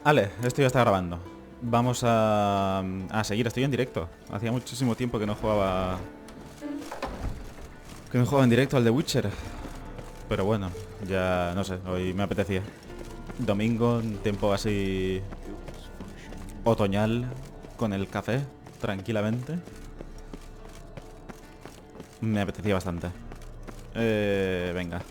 Vale, esto ya está grabando. Vamos a seguir, estoy en directo. Hacía muchísimo tiempo que no jugaba... Que no jugaba en directo al The Witcher. Pero bueno, ya no sé, hoy me apetecía. Domingo, un tiempo así... otoñal, con el café, tranquilamente. Me apetecía bastante. Venga.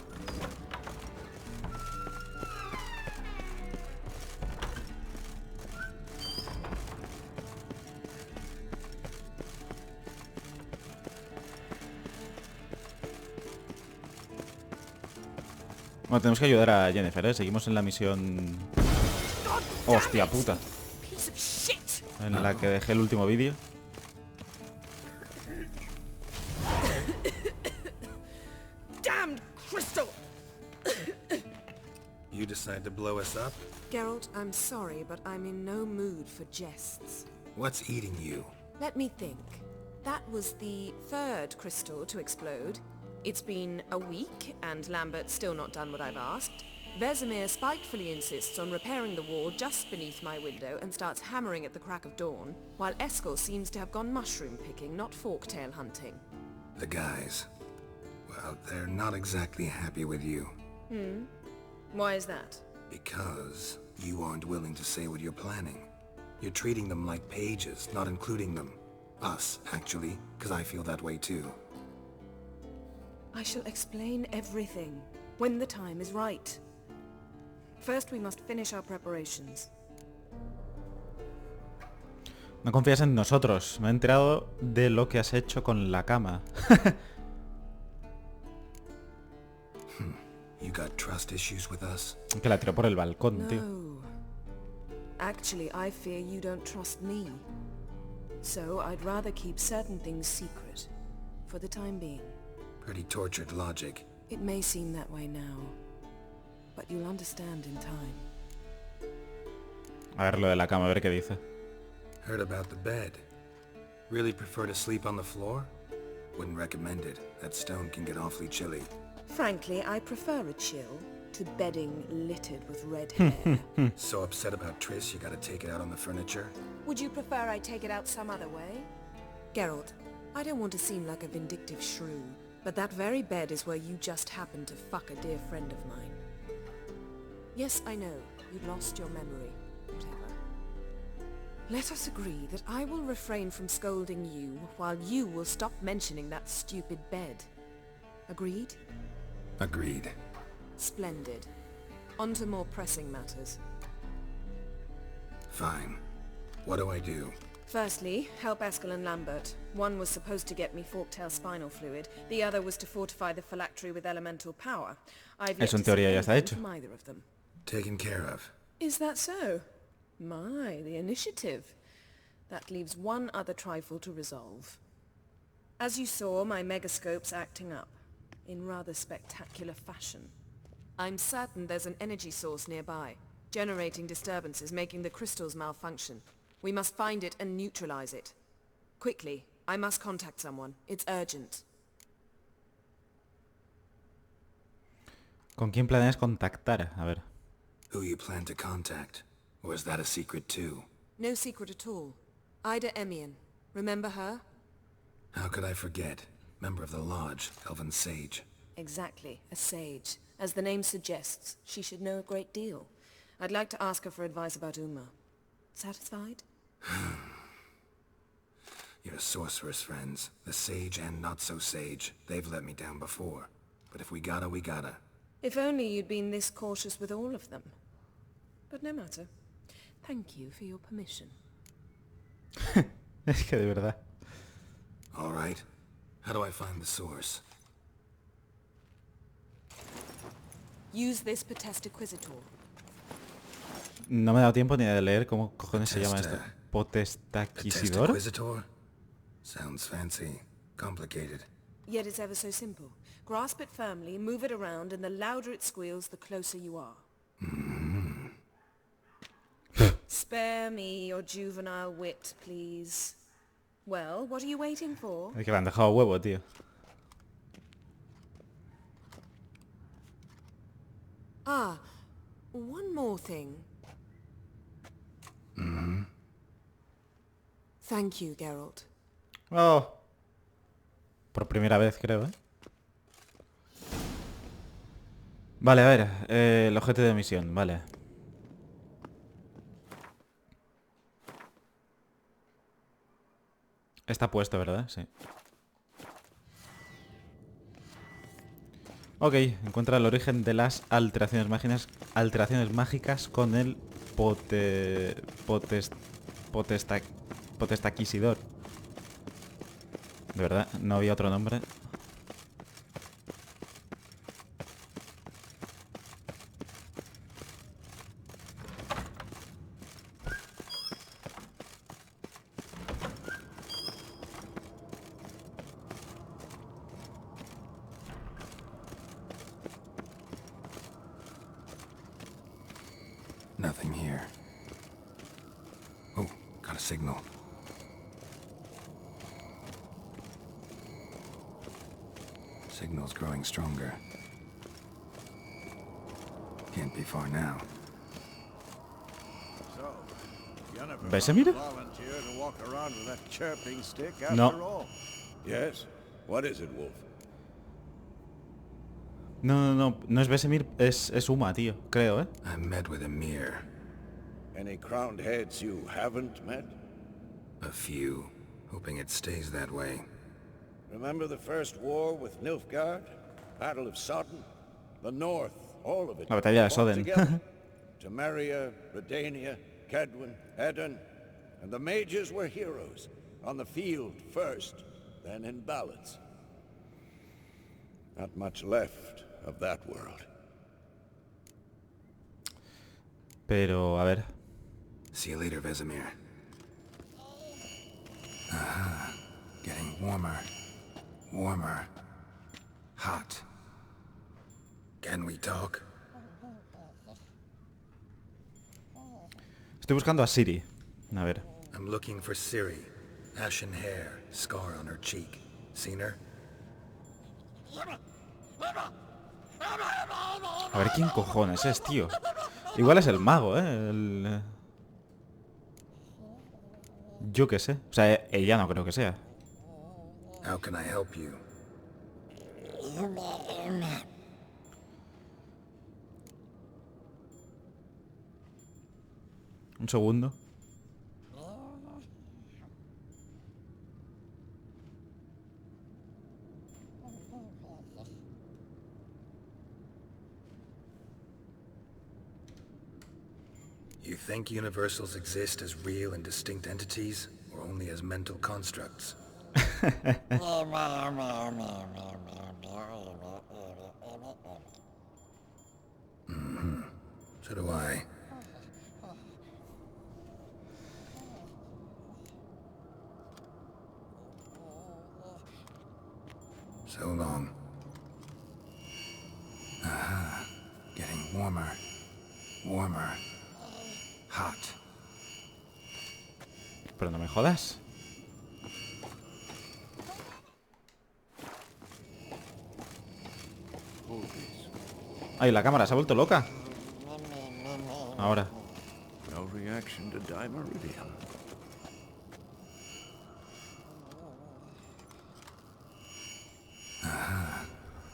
Bueno, tenemos que ayudar a Jennifer, ¿eh? Seguimos en la misión... ¡Hostia puta! En la que dejé el último vídeo. Damned crystal! You decide to blow us up? Geralt, I'm sorry, but I'm in no mood for jests. What's eating you? Let me think. That was the third crystal to explode. It's been a week, and Lambert's still not done what I've asked. Vesemir spitefully insists on repairing the wall just beneath my window and starts hammering at the crack of dawn, while Eskel seems to have gone mushroom picking, not forktail hunting. The guys. Well, they're not exactly happy with you. Why is that? Because you aren't willing to say what you're planning. You're treating them like pages, not including them. Us, actually, because I feel that way too. I shall explain everything, when the time is right. First we must finish our preparations. No confías en nosotros. Me he enterado de lo que has hecho con la cama. You got trust issues with us? Que la tiró por el balcón, tío. No. Actually, I fear you don't trust me. So I'd rather keep certain things secret, for the time being. Pretty tortured logic. It may seem that way now, but you'll understand in time. A ver lo de la cama, a ver qué dice. Heard about the bed. Really prefer to sleep on the floor? Wouldn't recommend it. That stone can get awfully chilly. Frankly, I prefer a chill to bedding littered with red hair. So upset about Triss, you gotta take it out on the furniture? Would you prefer I take it out some other way? Geralt, I don't want to seem like a vindictive shrew, but that very bed is where you just happened to fuck a dear friend of mine. Yes, I know, you lost your memory. Whatever. Let us agree that I will refrain from scolding you, while you will stop mentioning that stupid bed. Agreed? Agreed. Splendid. On to more pressing matters. Fine. What do I do? Firstly, help Eskel and Lambert. One was supposed to get me forktail spinal fluid, the other was to fortify the phylactery with elemental power. I've yet Eso en to see teoría ya está anything hecho. from either of them. Taken care of. Is that so? My, the initiative. That leaves one other trifle to resolve. As you saw, my megascope's acting up, in rather spectacular fashion. I'm certain there's an energy source nearby, generating disturbances, making the crystals malfunction. We must find it and neutralize it. Quickly, I must contact someone. It's urgent. ¿Con quién planeas contactar? A ver. Who you plan to contact? Or is that a secret too? No secret at all. Ida Emian. Remember her? How could I forget? Member of the Lodge, Elven Sage. Exactly, a sage. As the name suggests, she should know a great deal. I'd like to ask her for advice about Uma. Satisfied? Your sorceress friends, the Sage and Not-So-Sage, they've let me down before. But if we gotta, we gotta. If only you'd been this cautious with all of them. But no matter. Thank you for your permission. Es que de verdad. All right. How do I find the source? Use this Potestaquizitor. No me ha dado tiempo ni de leer cómo cojones se llama esto. Potesta ¿Potestaquisidor? Inquisitor? Sounds fancy. Complicated. Yet it's ever so simple. Grasp it firmly, move it around, and the louder it squeals, the closer you are. Spare me your juvenile wit, please. Well, what are you waiting for? Es que le han dejado huevo, tío. Ah, one more thing. Thank you, Geralt. Oh. Por primera vez, creo, ¿eh? Vale, a ver. El objeto de misión, vale. Está puesto, ¿verdad? Sí. Ok, encuentra el origen de las alteraciones mágicas con el potestaquisidor. De verdad, no había otro nombre. Nothing here. Oh, got a signal. Signal's growing stronger. Can't be far now. ¿Vesemir? No. Yes? What is it, Wolf? No es Vesemir, es Uma, tío, creo, ¿eh? I met with Emir. Any crowned heads you haven't met? A few. Hoping it stays that way. Remember the first war with Nilfgaard? Battle of Sodden? The North, all of it. La batalla de fought Sodden. together. Temeria, Redania, Kedwin, Edirn, and the mages were heroes. On the field first, then in ballads. Not much left of that world. Pero, a ver. See you later, Vesemir. Aha. Getting warmer. Warmer. Hot. Can we talk? Estoy buscando a Siri. A ver. I'm looking for Ciri. Ashen hair, scar on her cheek. Seen her? A ver quién cojones es, tío. Igual es el mago, ¿eh? Yo qué sé. O sea, ella no creo que sea. How can I help you? Un segundo. You think universals exist as real and distinct entities, or only as mental constructs? So do I. So long. Aha. Getting warmer. Warmer. Hot. Pero no me jodas. Ay, la cámara se ha vuelto loca. Ahora. No reaction to dimeridium. Aha.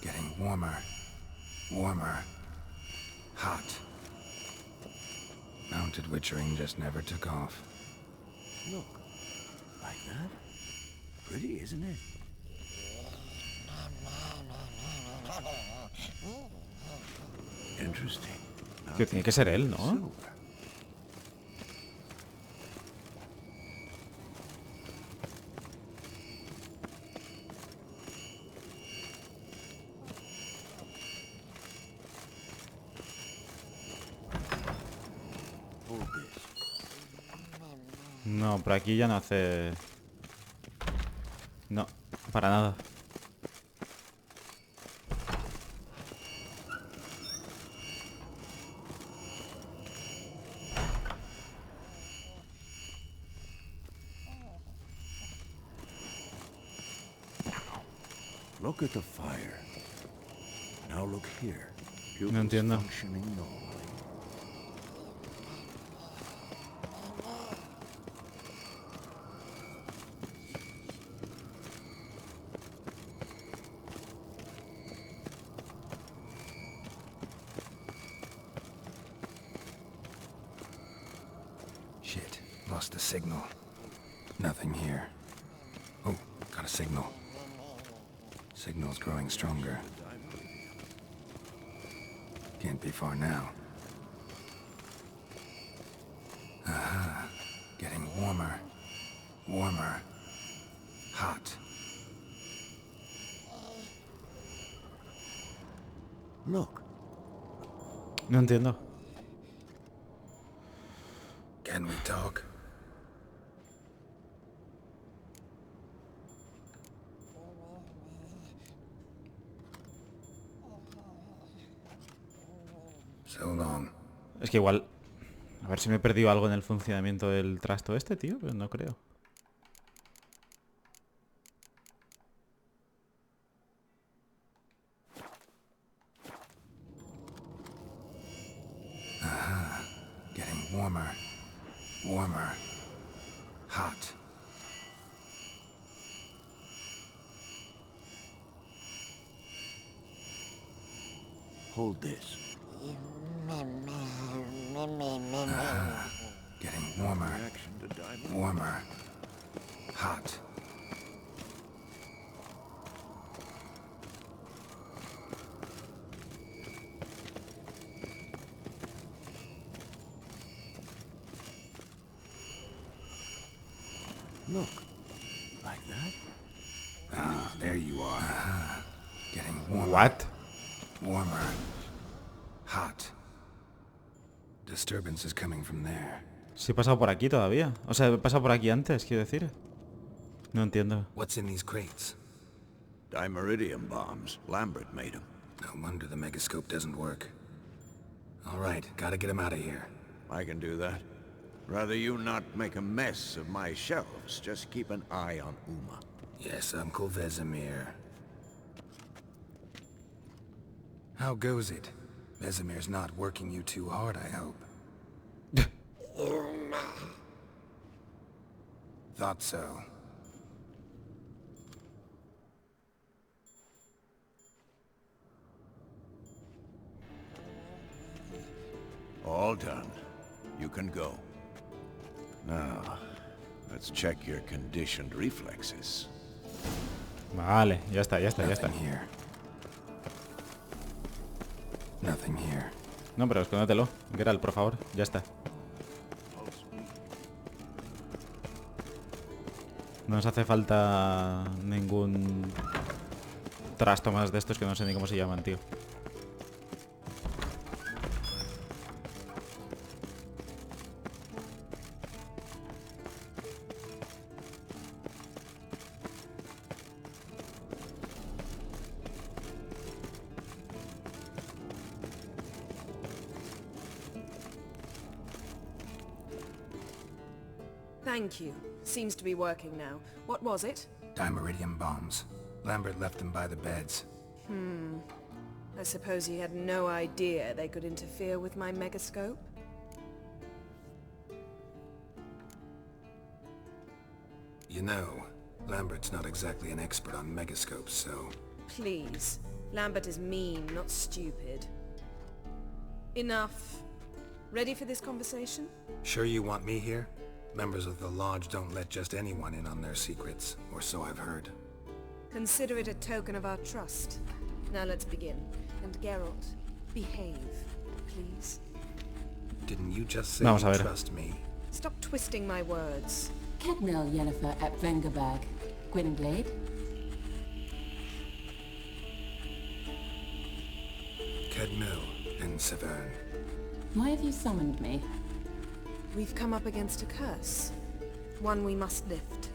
Getting warmer. Warmer. Hot. Mounted witchering just never took off. Look. Like that? Pretty, isn't it? Interesting. Tío, tiene que ser él, ¿no? Silver. No, por aquí ya no hace... No, para nada. Look at the fire. Now look here. No entiendo. Functioning normally. Lost the signal. Nothing here. Oh, got a signal. Signal's growing stronger. Can't be far now. Aha. Getting warmer. Warmer. Hot. Look. No entiendo. Can we talk? So long. Es que igual... A ver si me he perdido algo en el funcionamiento del trasto este, tío. Pero no creo. Getting warmer. Warmer. Hot. Hold this. Getting warmer. Reaction to diamond. Warmer. Hot. Look. Like that? Ah, there you are. Getting warmer. What? Warmer. Hot. Disturbance is coming from there. Sí he pasado por aquí todavía. O sea, he pasado por aquí antes, quiero decir. No entiendo. What's in these crates? Dimeridium bombs. Lambert made them. No wonder the megascope doesn't work. All right, gotta get him out of here. I can do that. Rather you not make a mess of my shelves. Just keep an eye on Uma. Yes, Uncle Vesemir. How goes it? Vesemir's not working you too hard, I hope. Thought so. All done. You can go. Now, let's check your conditioned reflexes. Vale, ya está, ya está, ya está. Nothing here. Nothing here. No, pero escóndatelo. Geralt, por favor. Ya está. No nos hace falta ningún trasto más de estos que no sé ni cómo se llaman, tío. Thank you. Seems to be working now. What was it? Dimeridium bombs. Lambert left them by the beds. I suppose he had no idea they could interfere with my megascope? You know, Lambert's not exactly an expert on megascopes, so... Please. Lambert is mean, not stupid. Enough. Ready for this conversation? Sure you want me here? Members of the Lodge don't let just anyone in on their secrets, or so I've heard. Consider it a token of our trust. Now let's begin. And Geralt, behave, please. Didn't you just say Vamos a you ver. trust me? Stop twisting my words. Kednel Yennefer at Vengerberg. Gwynblade. Kedmil and Severn. Why have you summoned me? We've come up against a curse. One we must lift.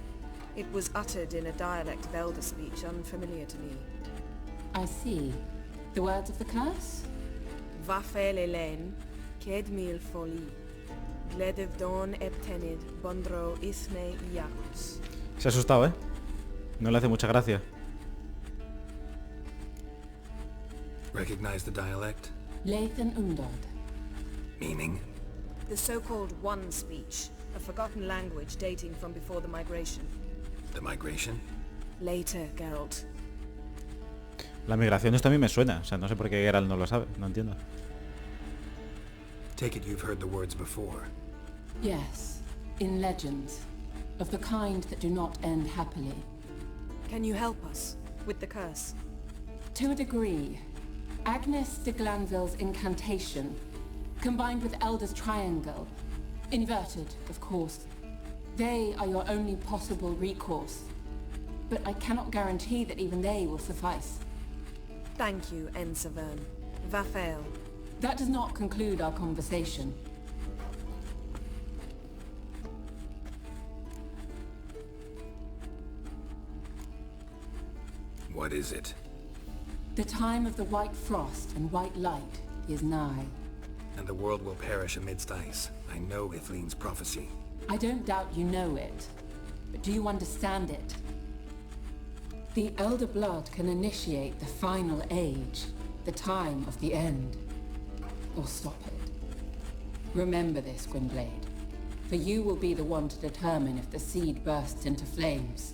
It was uttered in a dialect of Elder speech unfamiliar to me. I see. The words of the curse? Vafel Elen, Kedmil Foli. Gledev Don Eptenid, Bondro Isne Iacus. Se ha asustado, ¿eh? No le hace mucha gracia. Recognize the dialect? Lathan Undod. Meaning? The so-called One speech, a forgotten language dating from before the migration. The migration? Later, Geralt. La migración esto a mí me suena. O sea, no sé por qué Geralt no lo sabe. No entiendo. Take it you've heard the words before. Yes. in legends, of the kind that do not end happily. Can you help us with the curse? To a degree, Agnes de Glanville's incantation, combined with Elder's triangle, inverted, of course, they are your only possible recourse. But I cannot guarantee that even they will suffice. Thank you, Ensavern. Vafael. That does not conclude our conversation. What is it? The time of the white frost and white light is nigh. And the world will perish amidst ice. I know Ithleen's prophecy. I don't doubt you know it, but do you understand it? The Elder Blood can initiate the final age, the time of the end, or stop it. Remember this, Gwynblade, for you will be the one to determine if the seed bursts into flames.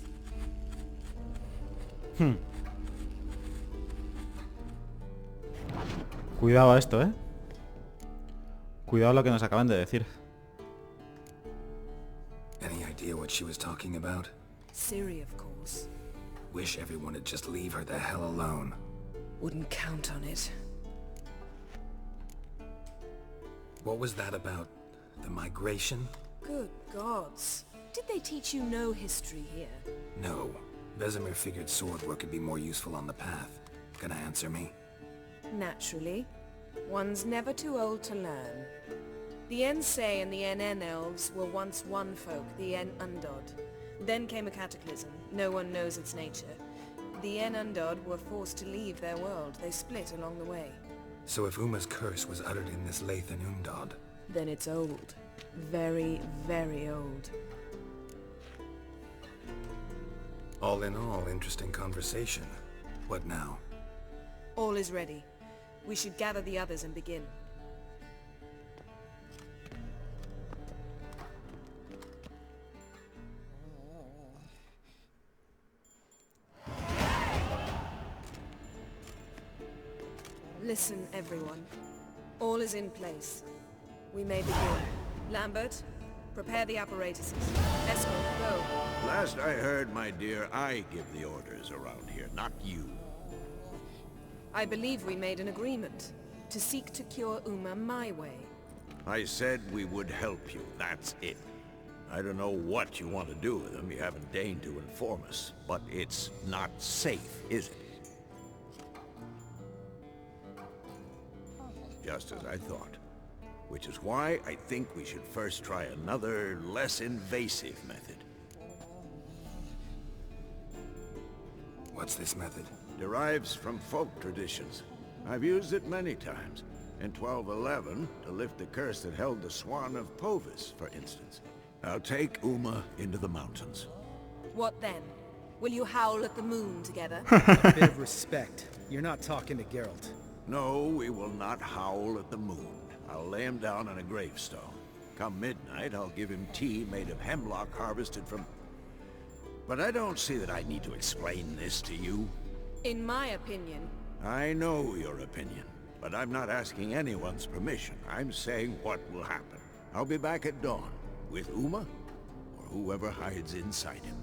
Cuidado a esto, ¿eh? Cuidado lo que nos acaban de decir. Any idea what she was talking about? Ciri, of course. Wish everyone would just leave her the hell alone. Wouldn't count on it. What was that about? The migration? Good gods. Did they teach you no history here? No. Vesemir figured sword work could be more useful on the path. Gonna answer me? Naturally. One's never too old to learn. The Ensei and the NN elves were once one folk, the En Undod. Then came a cataclysm. No one knows its nature. The En Undod were forced to leave their world. They split along the way. So if Uma's curse was uttered in this Lathan Undod, Then it's old. Very, very old. all in all, interesting conversation. What now? All is ready. We should gather the others and begin. Listen, everyone. All is in place. We may begin. Lambert, prepare the apparatuses. Escort, go. Last I heard, my dear, I give the orders around here, not you. I believe we made an agreement to seek to cure Uma my way. I said we would help you, that's it. I don't know what you want to do with them, you haven't deigned to inform us, but it's not safe, is it? Just as I thought. Which is why I think we should first try another, less invasive method. What's this method? Derives from folk traditions. I've used it many times. In 1211, to lift the curse that held the Swan of Povis, for instance. I'll take Uma into the mountains. What then? Will you howl at the moon together? A bit of respect. You're not talking to Geralt. No, we will not howl at the moon. I'll lay him down on a gravestone. Come midnight, I'll give him tea made of hemlock harvested from... But I don't see that I need to explain this to you. In my opinion, I know your opinion, but I'm not asking anyone's permission. I'm saying what will happen. I'll be back at dawn, with Uma, or whoever hides inside him.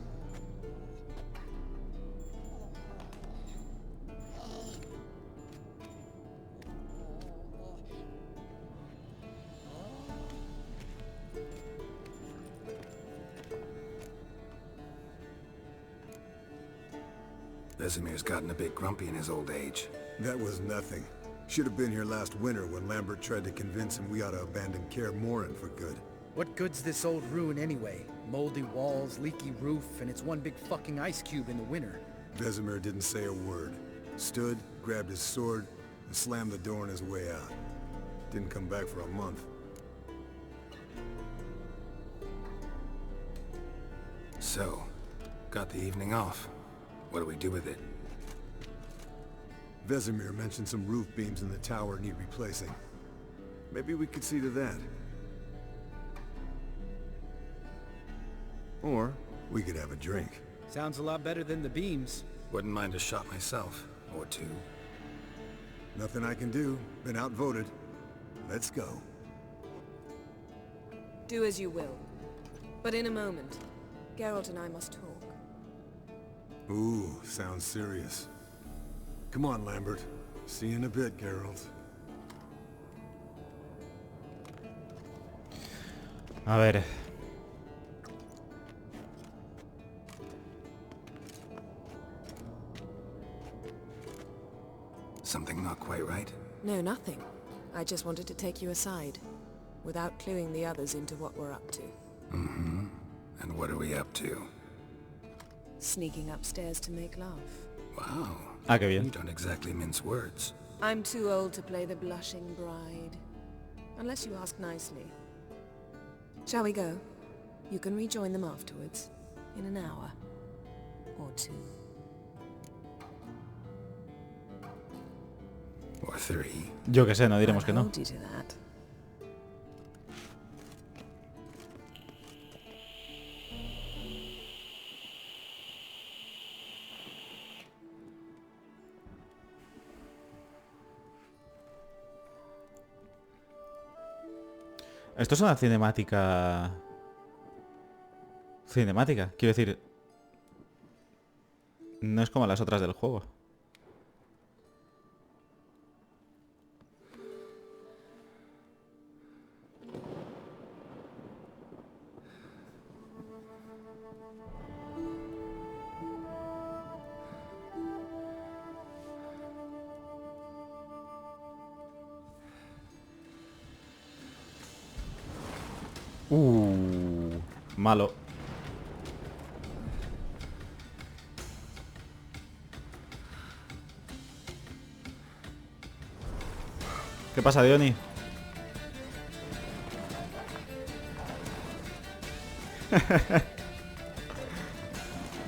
Vesemir's gotten a bit grumpy in his old age. That was nothing. Should have been here last winter when Lambert tried to convince him we ought to abandon Kaer Morhen for good. What good's this old ruin anyway? Moldy walls, leaky roof, and it's one big fucking ice cube in the winter. Vesemir didn't say a word. Stood, grabbed his sword, and slammed the door on his way out. Didn't come back for a month. So, got the evening off. What do we do with it? Vesemir mentioned some roof beams in the tower need replacing. Maybe we could see to that. Or we could have a drink. Sounds a lot better than the beams. Wouldn't mind a shot myself. Or two. Nothing I can do. Been outvoted. Let's go. do as you will. But in a moment, Geralt and I must talk. Ooh, sounds serious. Come on, Lambert. See you in a bit, Geralt. A ver. Something not quite right? No, nothing. I just wanted to take you aside, without cluing the others into what we're up to. Mm-hmm. And what are we up to? Sneaking upstairs to make love. Wow. Ah, qué You bien. don't exactly mince words. I'm too old to play the blushing bride. Unless you ask nicely. Shall we go? You can rejoin them afterwards. In an hour. Or two. Or 3. Yo que sé, no diremos que I'll no. hold you to that. Esto es una cinemática... Cinemática, quiero decir... No es como las otras del juego. Malo. ¿Qué pasa, Diony?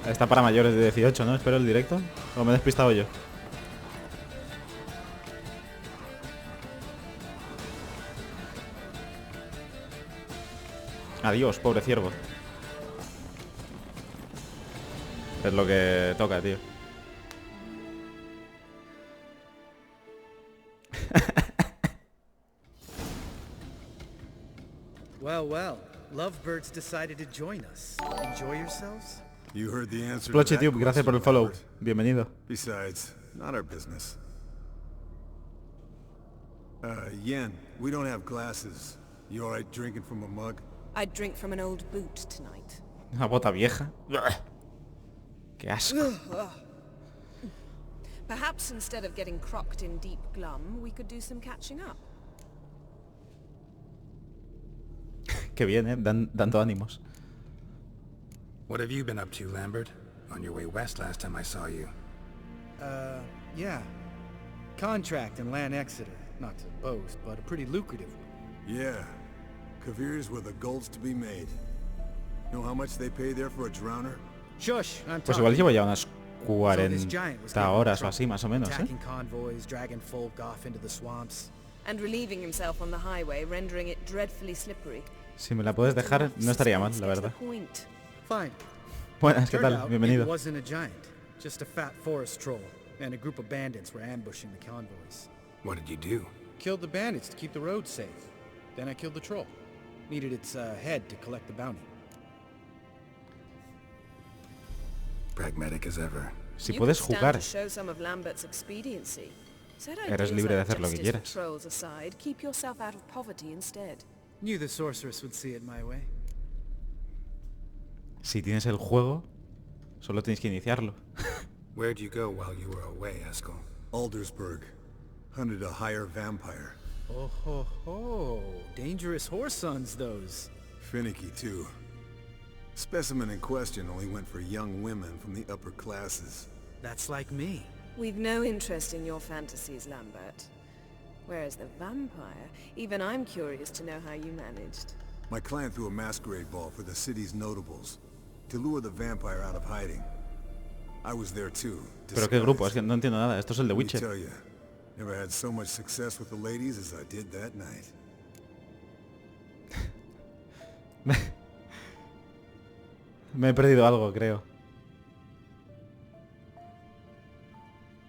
Está para mayores de 18, ¿no? Espero el directo. ¿O me he despistado yo? Adiós, pobre ciervo. Es lo que toca, tío. Well, well. Lovebirds decided to join us. Enjoy yourselves? You heard the answer to Splotchy that Tube, gracias por el question, follow. Robert. Bienvenido. Besides, not our business. Yen, we don't have glasses. You alright drinking from a mug? I'd drink from an old boot tonight. Una bota vieja. Qué asco. Perhaps instead of getting crocked in deep glum, we could do some catching up. Qué bien, dando ánimos. What have you been up to, Lambert? On your way west last time I saw you. Yeah. Contract in Lan Exeter. Not to boast, but a pretty lucrative one. Yeah. Kavir's where the gold's to be made. Know how much they pay there for a drowner? Shush, I'm Pues talking. igual llevo ya unas So this giant was 40 getting in horas o trouble, así, más o menos, ¿eh? attacking convoys, dragging folk off into the swamps. And relieving himself on the highway, rendering it dreadfully slippery. Si me la puedes dejar, no estaría mal, la verdad. Fine. Buenas, ¿qué Turned tal? out Bienvenido. It wasn't a giant, just a fat forest troll, and a group of bandits were ambushing the convoys. What did you do? Killed the bandits to keep the roads safe. Then I killed the troll. Needed its head to collect the bounty. Pragmatic as ever. Si puedes jugar. Eres libre de hacer lo que quieras. Knew the sorceress would see it my way. Si tienes el juego, solo tienes que iniciarlo. Where'd you go while you were away, Eskel? Aldersburg. Hunted a higher vampire. Oh ho ho! Dangerous horse sons, those. Finicky, too. Specimen in question only went for young women from the upper classes. That's like me. We've no interest in your fantasies, Lambert. Whereas the vampire, even I'm curious to know how you managed. My client threw a masquerade ball for the city's notables, to lure the vampire out of hiding. I was there too. Pero qué grupo, es que no entiendo nada. Esto es el de Let me Witcher. tell you, never had so much success with the ladies as I did that night. Me he perdido algo, creo.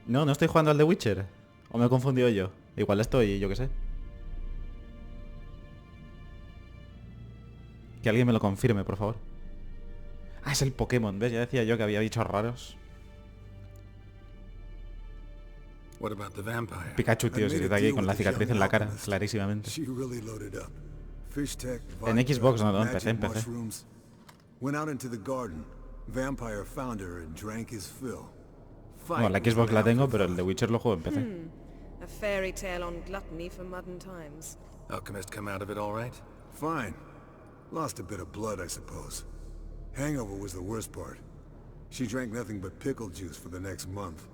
No, no estoy jugando al The Witcher. ¿O me he confundido yo? Igual estoy, yo qué sé. Que alguien me lo confirme, por favor. Ah, es el Pokémon, ¿ves? Ya decía yo que había bichos raros. What about the vampire? Pikachu, tío, si está aquí con la cicatriz en la cara, clarísimamente. She really loaded up. Fish tech, En Xbox no, en PC, en magic PC. mushrooms. Went out into the garden. Vampire found her and drank his fill. Bueno, la Xbox la tengo, pero el de Witcher lo juego en PC. A fairy tale on gluttony for modern times. Alchemist come out of it all right? Fine. Lost a bit of blood, I suppose. Hangover was the worst part. She drank nothing but pickle juice for the next month.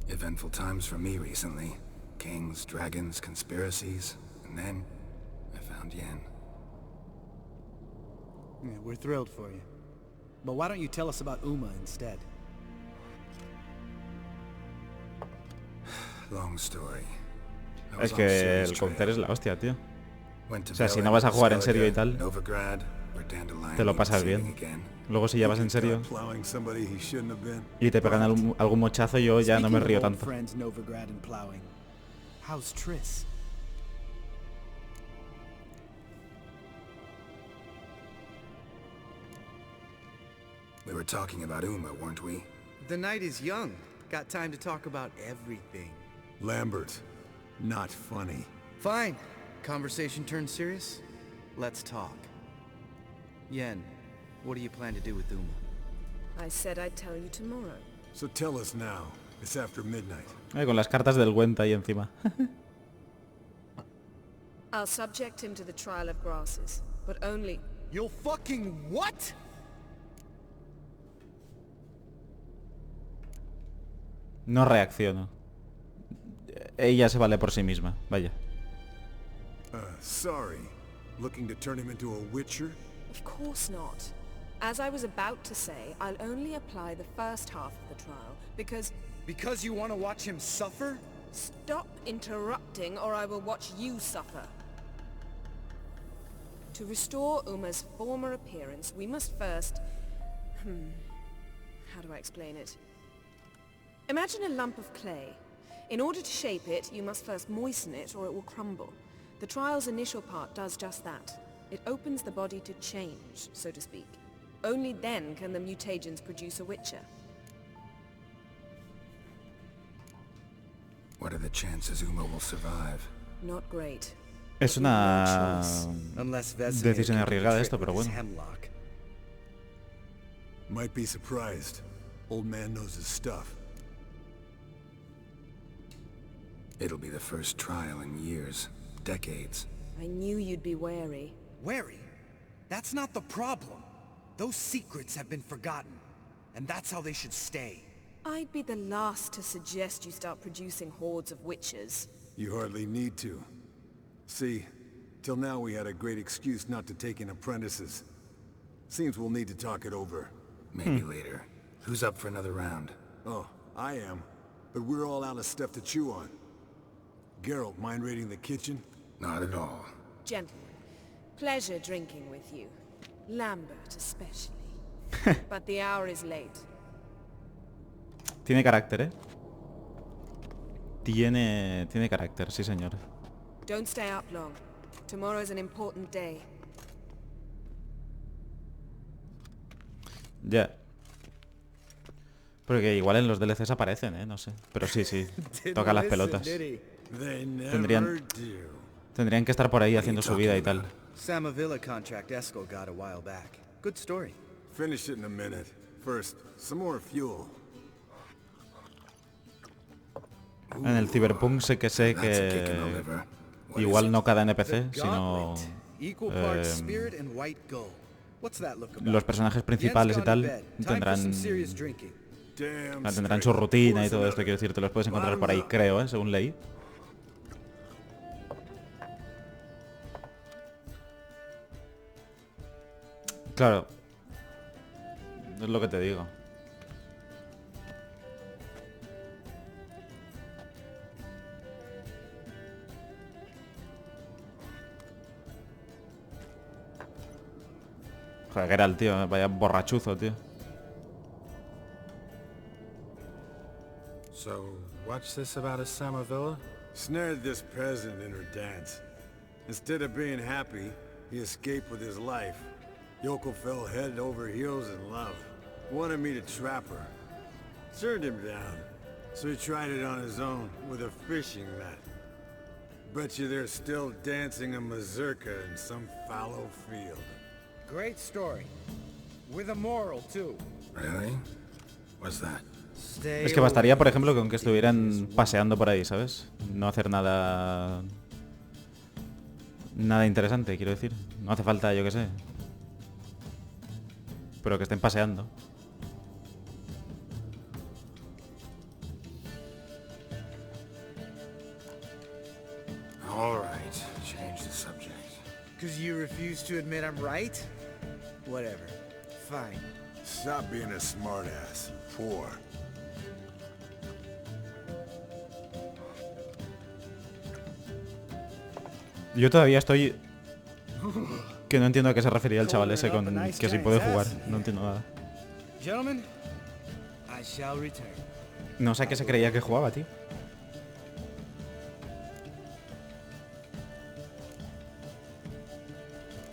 Eventful times for me recently. Kings, dragons, conspiracies. And then, I found Yen. Yeah, we're thrilled for you. But why don't you tell us about Uma instead? Long story. I Es was on a que serious el counter trail. es la hostia, tío. Went to O sea, si Bel no Air, vas a jugar en serio y Skellige, tal, Novigrad, where Dandelion te lo needs pasas saving bien. again. Luego si ya vas en serio Plowing somebody he shouldn't have been. y te pegan algún mochazo, yo ya no me Speaking of río old tanto. friends Novigrad and plowing. How's Triss? We were talking about Uma, weren't we? The night is young. Got time to talk about everything. Lambert. Not funny. Fine. Conversation turned serious? Let's talk. Yen, what do you plan to do with Uma? I said I'd tell you tomorrow. So tell us now. It's after midnight. Con las cartas del Gwent ahí encima. I'll subject him to the trial of grasses, but only... You'll fucking what? No reacciono. Ella se vale por sí misma, vaya. Sorry. Looking to turn him into a witcher? Of course not. As I was about to say, I'll only apply the first half of the trial, because... Because you want to watch him suffer? Stop interrupting, or I will watch you suffer. To restore Uma's former appearance, we must first... How do I explain it? Imagine a lump of clay. In order to shape it, you must first moisten it, or it will crumble. The trial's initial part does just that. It opens the body to change, so to speak. Only then can the mutagens produce a witcher. What are the chances Uma will survive? Not great. Es una Unless Vesemir decisión can do the arriesgada trick esto, pero with his bueno. hemlock. Might be surprised. Old man knows his stuff. It'll be the first trial in years. Decades. I knew you'd be wary. Wary? That's not the problem. Those secrets have been forgotten. And that's how they should stay. I'd be the last to suggest you start producing hordes of witches. You hardly need to. See, till now we had a great excuse not to take in apprentices. Seems we'll need to talk it over. Maybe later. Who's up for another round? Oh, I am. But we're all out of stuff to chew on. Geralt, mind raiding the kitchen? Not at all. Gentlemen, pleasure drinking with you. Lambert especially. But the hour is late. Tiene carácter, ¿eh? Tiene carácter, sí señor. Don't stay up long. Tomorrow is an important day. Ya. Porque igual en los DLCs aparecen, ¿eh? No sé. Pero sí, sí. Toca las pelotas. Tendrían que estar por ahí haciendo su vida y tal. Samavilla contract Esco got a while back. Good story. Finish it in a minute. First, some more fuel. En el Cyberpunk sé que That's a kick in the liver. What is igual it? no cada NPC, sino Gauntlet. Equal parts spirit and white gold. What's that look about? los personajes principales y tal tendrán su rutina y todo esto. Quiero decir, te los puedes encontrar por ahí, creo, ¿eh? Según leí. Claro. Es lo que te digo. Joder, que era el tío, vaya borrachuzo, tío. So, what's this about a Samavilla? Snared this peasant in her dance. Instead of being happy, he escaped with his life. Yoko fell head over heels in love. Wanted me to trap her. Turned him down. So he tried it on his own with a fishing net. Bet you they're still dancing a mazurka in some fallow field. Great story. With a moral, too. Really? What's that? Stay Es que bastaría, por ejemplo, con que estuvieran paseando por ahí, ¿sabes? No hacer nada... Nada interesante, quiero decir. No hace falta, yo qué sé. Pero que estén paseando. All right, change the subject. Because you refuse to admit I'm right? Whatever. Fine. Stop being a smartass. Poor. Yo todavía estoy... Que no entiendo a qué se refería el chaval ese con que si puede jugar. No entiendo nada. Gentlemen, I shall return. No sé a qué se creía que jugaba, tío.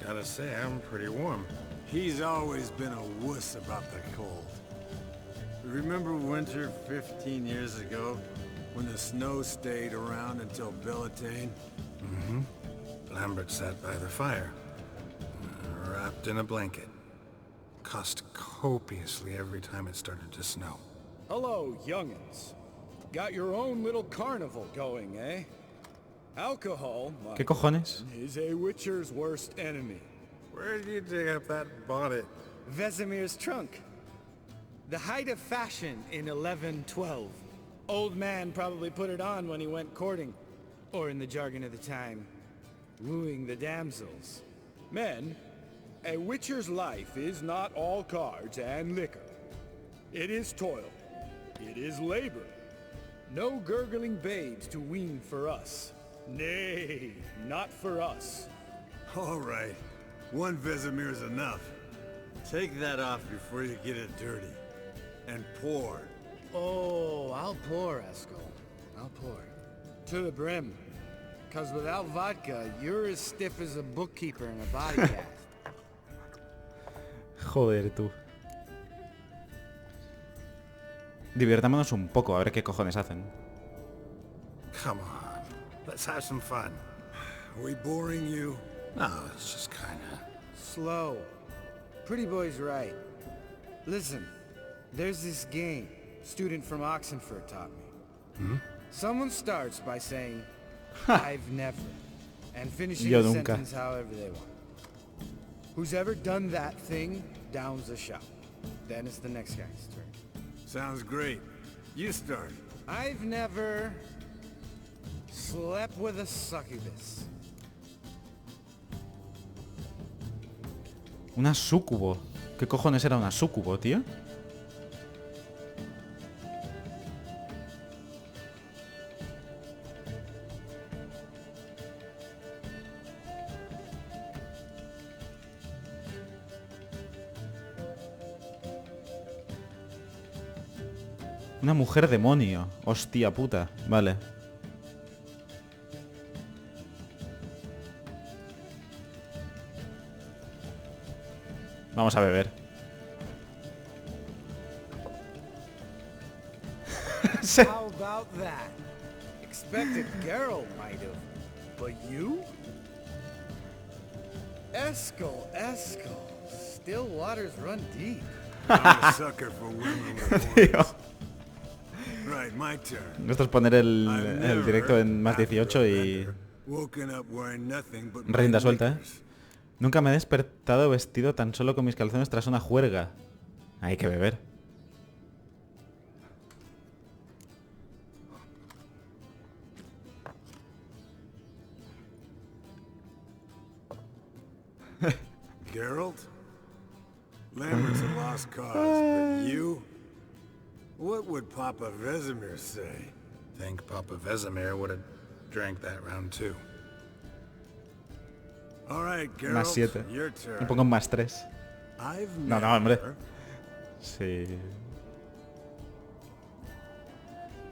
Gotta say, I'm pretty warm. He's always been a wuss about the cold. Remember winter 15 years ago when the snow stayed around until Bellatane? Mm-hmm. Lambert sat by the fire, wrapped in a blanket. Cussed copiously every time it started to snow. Hello, young'uns. Got your own little carnival going, eh? Alcohol, ¿Qué cojones? is a witcher's worst enemy. Where did you dig up that bonnet? Vesemir's trunk. The height of fashion in 1112. Old man probably put it on when he went courting. Or in the jargon of the time, wooing the damsels. Men, a witcher's life is not all cards and liquor. It is toil. It is labor. No gurgling babes to wean for us. Nay, not for us. All right. One Vesemir's enough. Take that off before you get it dirty. And pour. Oh, I'll pour, Eskel. I'll pour. To the brim. Cause without vodka, you're as stiff as a bookkeeper in a body cast. Joder, tú. Divirtámonos un poco, a ver qué cojones hacen. Come on, let's have some fun. Are we boring you? No, it's just kinda... Slow. Pretty boy's right. Listen, there's this game student from Oxenford taught me. Someone starts by saying, I've never, and finishing Yo the nunca. sentence however they want. Who's ever done that thing downs the shot. Then it's the next guy's turn. Sounds great. You start. I've never slept with a succubus. Una súcubo. ¿Qué cojones era una súcubo, tío? Una mujer demonio. Hostia puta. Vale. Vamos a beber. How about that? Expected Geralt might have, but you? Eskel. Still waters run deep. I'm a sucker for women with Tío. horns. Right, my turn. Esto es poner el I've directo en never, más after 18 a y... bender, woken up wearing nothing but my Rienda suelta, ¿eh? knickers. Nunca me he despertado vestido tan solo con mis calzones tras una juerga. Hay que beber. Geralt? Lambert's a lost cause, but you? What would Papa Vesemir say? Think Papa Vesemir would have drank that round too. All right, Más Geralt, 7. your Me turn. pongo en más 3. I've No, no, hombre. never- Sí.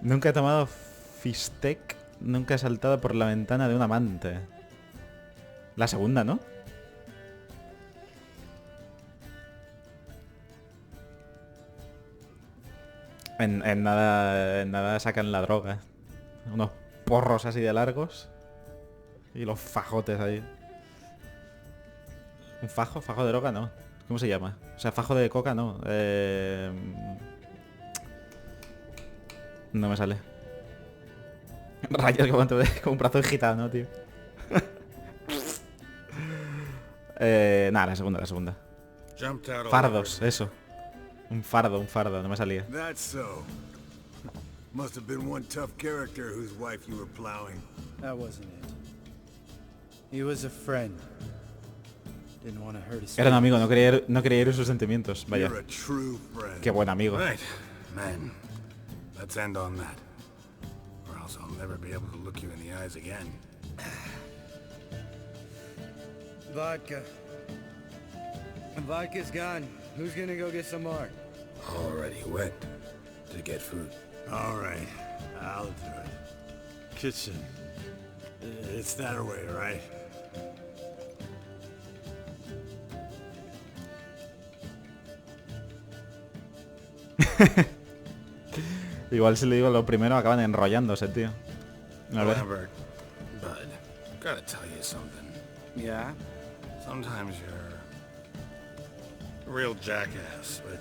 Nunca he tomado fistec. Nunca he saltado por la ventana de un amante. La segunda, ¿no? En nada sacan la droga. Unos porros así de largos. Y los fajotes ahí. ¿Un fajo? ¿Fajo de droga? No. ¿Cómo se llama? O sea, fajo de coca no. No me sale. Rayos, como un brazo de gitano, tío. Nada, la segunda. Fardos, eso. Un fardo, no me salía. That's so. Must have been one tough character whose wife you were plowing. That wasn't it. He was a friend. Didn't want to hurt his Era un amigo, no quería herir sus sentimientos. Vaya. You're a true friend. Qué buen amigo. Right, man. Let's end on that. Or else I'll never be able to look you in the eyes again. Vodka. Vodka's gone. Who's gonna go get some more? Already went to get food. All right, I'll do it. Kitchen. It's that way, right? Igual si le digo lo primero acaban enrollándose, tío. A ver. Lambert, bud, gotta tell you something. Yeah? Sometimes you're a real jackass, but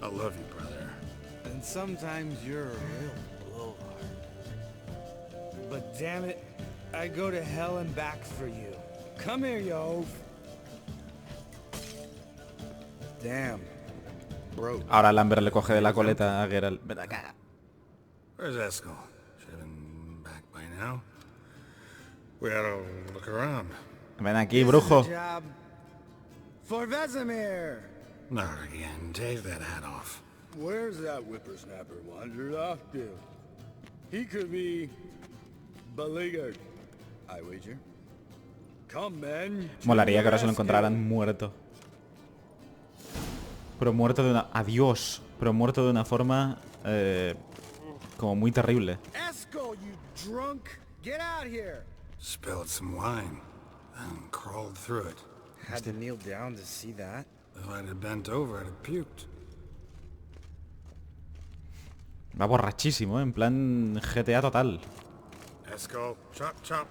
I love you, brother. And sometimes you're a real blowhard. But damn it, I go to hell and back for you. Come here, yo. Damn. Bro. Ahora Lambert le coge de la coleta a Geralt. Ven acá. Where's Eskel? Should have been back by now. We ought to look around. Ven aquí, brujo. Job for Vesemir. Not again. Take that hat off. Where's that whippersnapper wandered off to? He could be beleaguered, I wager. Come, men. Molaría que ahora se lo encontraran muerto. Pero muerto de una... Adiós. Pero muerto de una forma... como muy terrible. Eskel, you drunk! Get out here! Spilled some wine, and crawled through it. Had to kneel down to see that. If I'd have bent over, I'd have puked. Va borrachísimo, en plan GTA total. Eskel, chop, chop.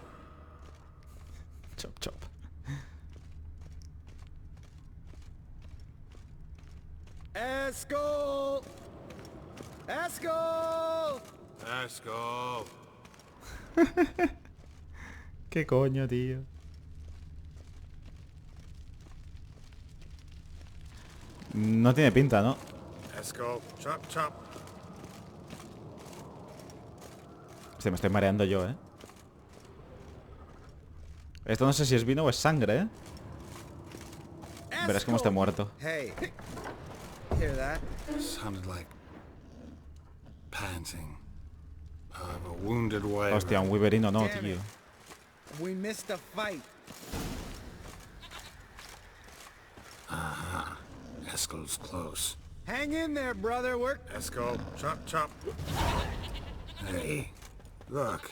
Chop, chop. Eskel! Eskel! Eskel. ¿Qué coño, tío? No tiene pinta, ¿no? Eskel, chop, chop. Se me estoy mareando yo, ¿eh? Esto no sé si es vino o es sangre, ¿eh? Verás cómo esté muerto. Hey. Hear that? Sounded like panting of a wounded wyvern. Hostia, un wyverino no, Damn tío. it. We missed a fight. Eskel's close. Hang in there, brother. We're... Eskel, chop, chop. Hey, look.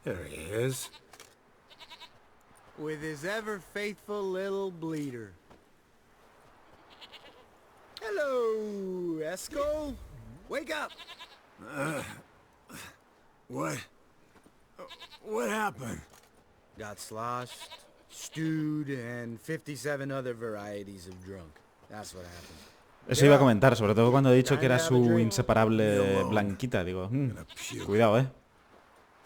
There he is. with his ever-faithful little bleeder. Hello, Eskel. Wake up! What happened? Got sloshed, stewed, and 57 other varieties of drunk. That's what happened. Eso iba a comentar, sobre todo cuando he dicho que era su inseparable Blanquita. Digo, cuidado, eh.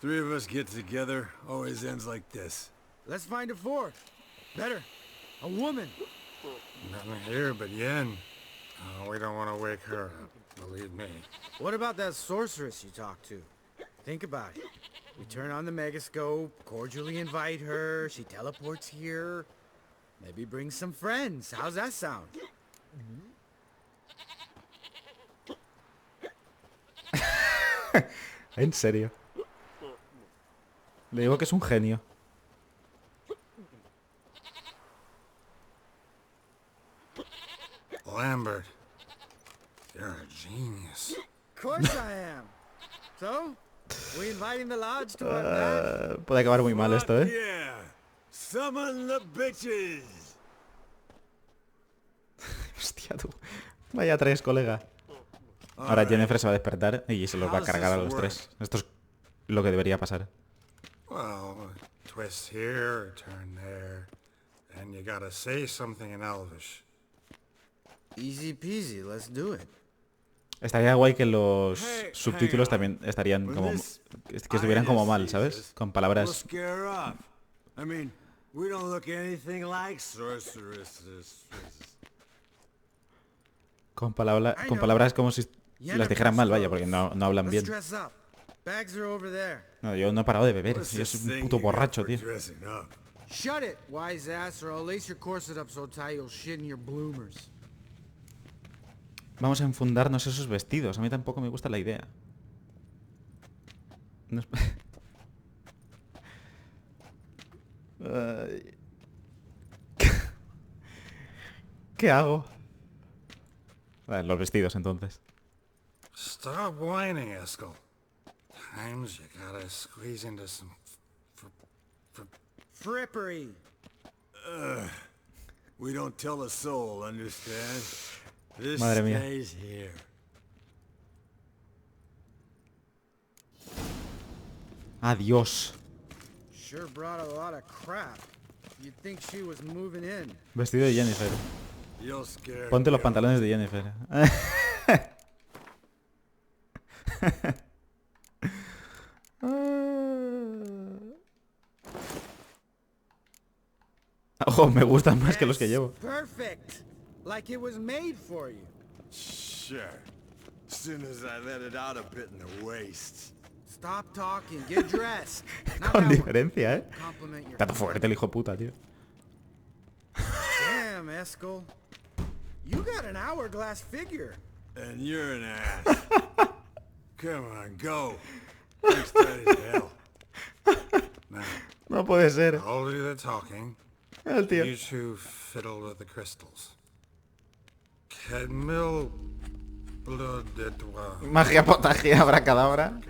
Three of us get together, always ends like this. Let's find a fourth. Better. A woman. Nothing here but Yen. Oh, we don't want to wake her up, believe me. What about that sorceress you talked to? Think about it. We turn on the megascope, cordially invite her, she teleports here. Maybe bring some friends. How's that sound? En serio. Le digo que es un genio. Lambert, you're a genius. Of course I am. So, we inviting the lodge to our bath? Puede acabar muy mal esto, Fuck eh. yeah! Summon the bitches. Hostia, tú. Vaya tres, colega. Ahora Jennifer se va a despertar y se los va a cargar a los tres. Esto es lo que debería pasar. Well, twist here, turn there, and you gotta say something in Elvish. Easy peasy, let's do it. Estaría guay que los subtítulos también estarían como... que estuvieran como mal, ¿sabes? Con palabras... I mean, we don't look anything like sorceresses. Con palabras como si las dijeran mal, vaya, porque no hablan bien. No, yo no he parado de beber. Yo soy un puto borracho, tío. Shut it, wise ass, or I'll lace your corset up so tight you'll shit in your bloomers. Vamos a enfundarnos esos vestidos. A mí tampoco me gusta la idea. No es... ¿Qué hago? Vale, los vestidos entonces. Stop whining, Eskel. Times you gotta squeeze into some Frippery. We don't tell a soul, understand? This Madre mía. stays here. Adiós. Sure brought a lot of crap. You'd think she was moving in. Vestido de Jennifer. You'll scare Ponte los me. pantalones de Jennifer. Ojo, me gustan más que los que llevo. Perfect. Like it was made for you. Sure. As soon as I let it out a bit in the waist. Stop talking, get dressed. Not Con that one. diferencia, ¿eh? Compliment your Está fuerte el hijo puta, tío. Damn, Eskel. You got an hourglass figure. And you're an ass. Come on, go. Looks tight as hell. Now, No puede ser. I'll do the talking. El tío. You two fiddle with the crystals. Kedmil blood de toi. Magia, potagia, abracadabra.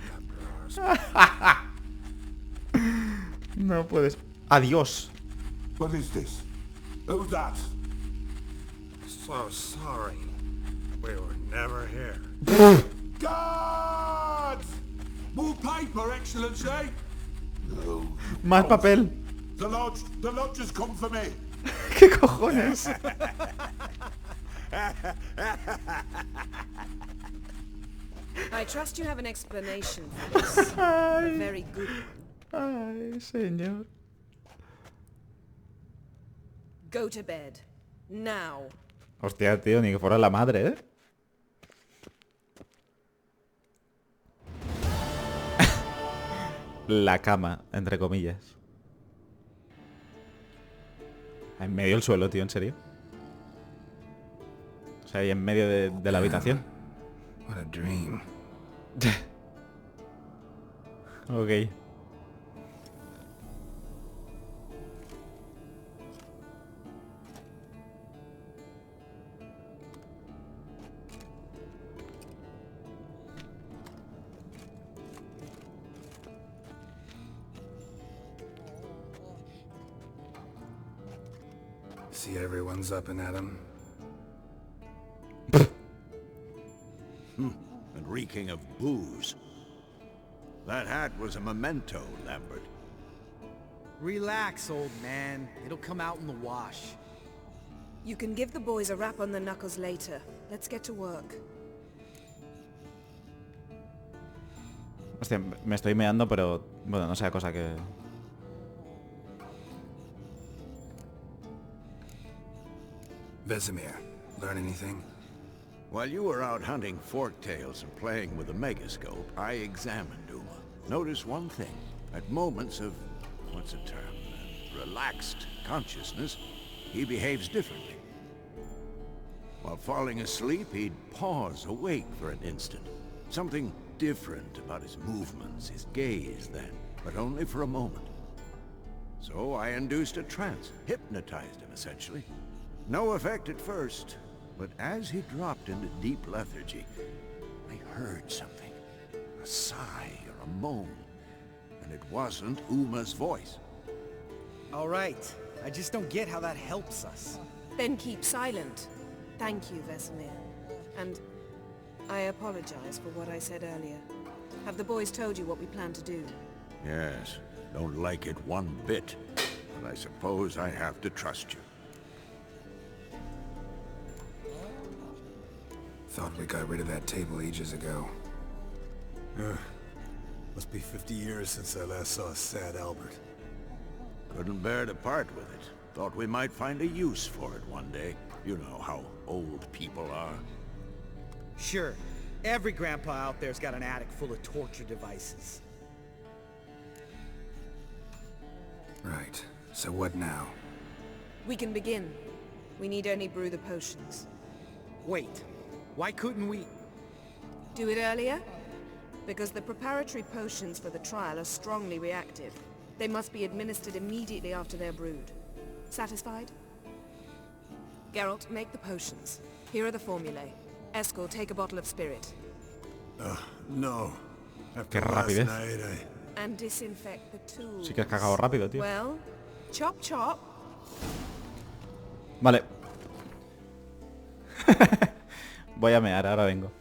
No puedes. Adiós. What is this? Who's that? So sorry. We were never here. Guards! More paper, Excellency! Más papel. The lodge has come for me. ¿Qué cojones? I trust you have an explanation for this. A very good one. Ay, señor. Go to bed. Now. Hostia, tío, ni que fuera la madre, ¿eh? La cama, entre comillas. En medio del suelo, tío, ¿en serio? O sea, ahí en medio de la habitación. What a dream. Ok. See everyone's up and at 'em. And reeking of booze. That hat was a memento, Lambert. Relax, old man. It'll come out in the wash. You can give the boys a rap on the knuckles later. Let's get to work. Hostia, me estoy meando, pero... Bueno, no sea cosa que... Vesemir, learn anything? While you were out hunting forktails and playing with a megascope, I examined Uma. Notice one thing. At moments of, what's the term, relaxed consciousness, he behaves differently. While falling asleep, he'd pause awake for an instant. Something different about his movements, his gaze then, but only for a moment. So I induced a trance, hypnotized him essentially. No effect at first, but as he dropped into deep lethargy, I heard something. A sigh or a moan. And it wasn't Uma's voice. All right. I just don't get how that helps us. Then keep silent. Thank you, Vesemir. And I apologize for what I said earlier. Have the boys told you what we plan to do? Yes, don't like it one bit. But I suppose I have to trust you. Thought we got rid of that table ages ago. Must be 50 years since I last saw a sad Albert. Couldn't bear to part with it. Thought we might find a use for it one day. You know how old people are. Sure. Every grandpa out there's got an attic full of torture devices. Right. So what now? We can begin. We need only brew the potions. Wait. Why couldn't we... Do it earlier? Because the preparatory potions for the trial are strongly reactive. They must be administered immediately after they're brewed. Satisfied? Geralt, make the potions. Here are the formulae. Eskel, take a bottle of spirit. No. After Qué last rapidez. night, And disinfect the tools. Sí que has cagado rápido, tío. Well, chop chop. Vale. Voy a mear, ahora vengo.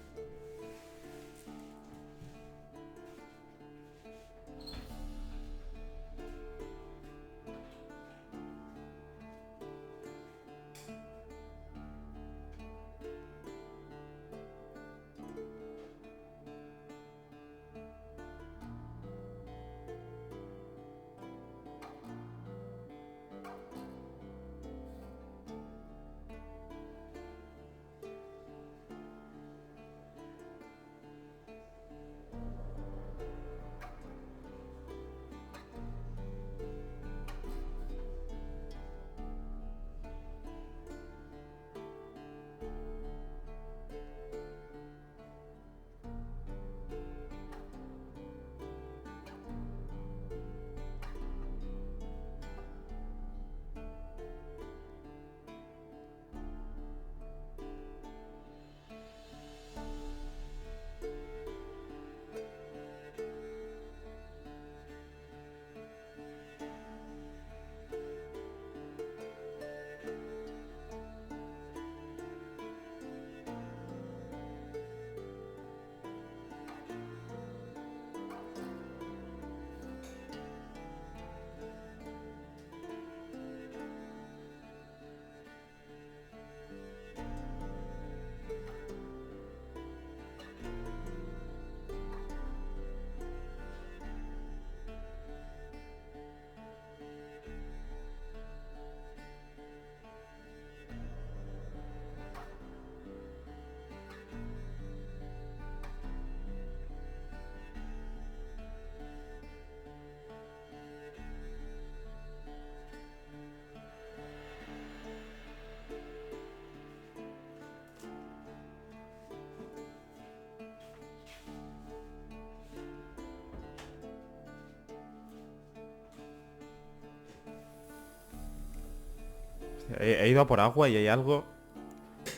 He ido a por agua y hay algo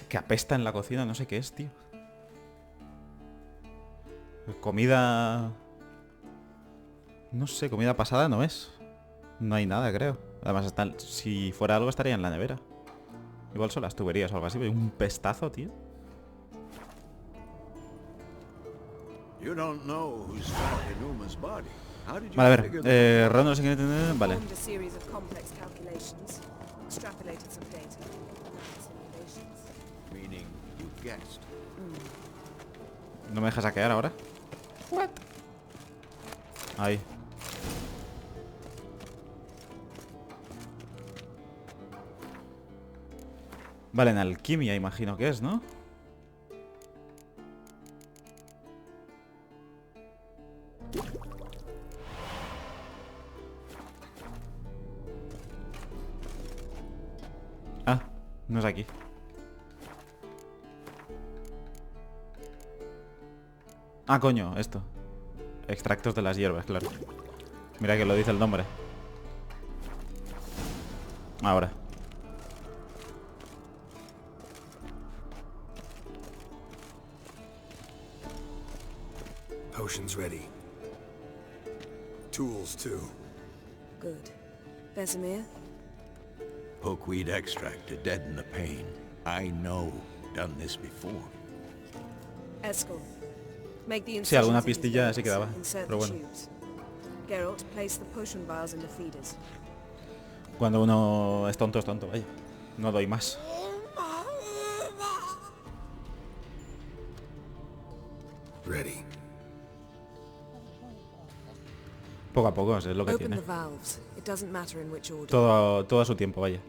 que apesta en la cocina, no sé qué es, tío. Comida... No sé, comida pasada no es. No hay nada, creo. Además, si fuera algo estaría en la nevera. Igual son las tuberías o algo así, pero hay un pestazo, tío. Vale, a ver. Ron no sé qué... Vale. Extrapolated some data. Meaning you guessed. ¿No me dejas saquear ahora? What? Ahí. Vale, en alquimia imagino que es, ¿no? Ah, no es aquí. Ah, coño, esto. Extractos de las hierbas, claro. Mira que lo dice el nombre. Ahora. Potions ready. Tools, too. Good. Vesemir? Hookweed extract to deaden the pain. I know. Done this before. Eskel, make the Sí, alguna incisions in his pistilla veins. sí quedaba, Insert pero the bueno. tubes. Geralt, place the potion vials in the feeders. Cuando uno es tonto, vaya. No doy más. Ready. Poco a poco, es lo que Open tiene. the valves. It doesn't matter in which order. Todo a su tiempo, vaya.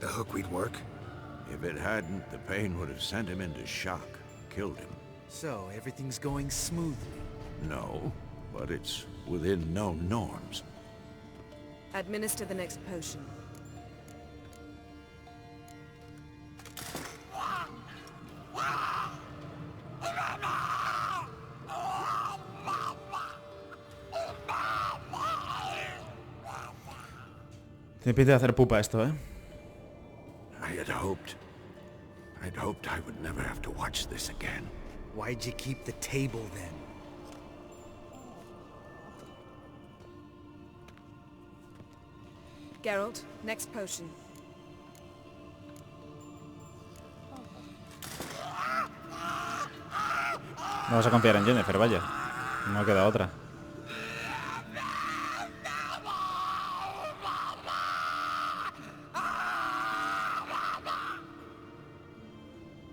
The hookweed work? If it hadn't, the pain would have sent him into shock. Killed him. So, everything's going smoothly. No, but it's within known norms. Administer the next potion. Tiene pinta de hacer pupa esto, ¿eh? I'd hoped I would never have to watch this again. Why'd you keep the table then? Geralt, next potion. Vamos a confiar en Jennifer, vaya. No queda otra.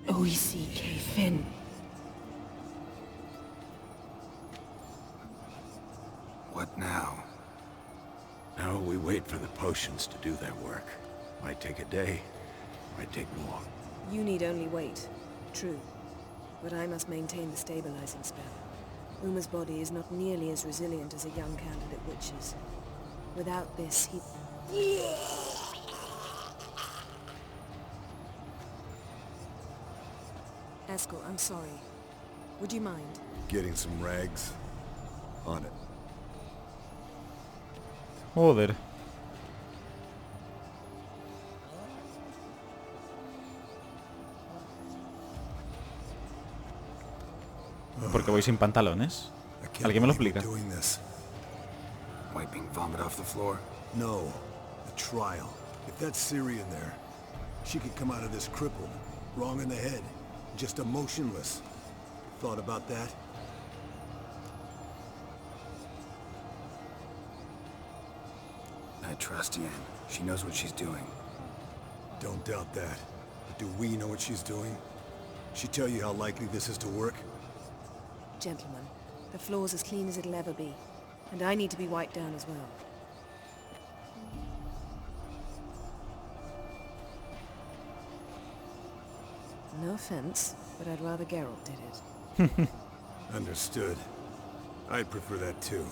O-E-C-K, Finn. What now? Now we wait for the potions to do their work. Might take a day, might take more. You need only wait. True. But I must maintain the stabilizing spell. Uma's body is not nearly as resilient as a young candidate witch's. Without this, he... Eskel, I'm sorry. Would you mind? Getting some rags? On it. Joder. Porque voy sin pantalones. ¿Alguien me lo explica? Doing this. Wiping vomit off the floor? No. The trial. If that's Syrian there, she could come out of this crippled, wrong in the head, just emotionless. Thought about that? I trust Yen. She knows what she's doing. Don't doubt that. But do we know what she's doing? She tell you how likely this is to work? Gentlemen, the floor's as clean as it'll ever be. And I need to be wiped down as well. No offense, but I'd rather Geralt did it. Understood. I'd prefer that too.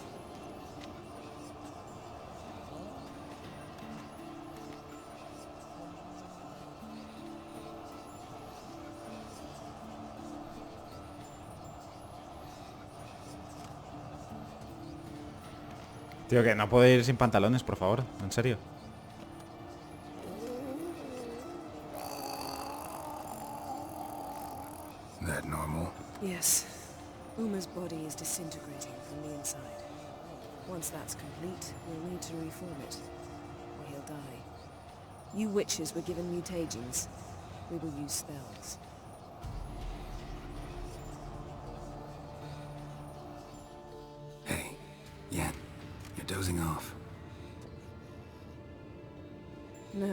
Tío, que no puedo ir sin pantalones, por favor. En serio. That normal? Yes. Uma's body is disintegrating from the inside. Once that's complete, we'll need to reform it, or he'll die. You witches were given mutagens. We will use spells. Hey, Yen, you're dozing off. No,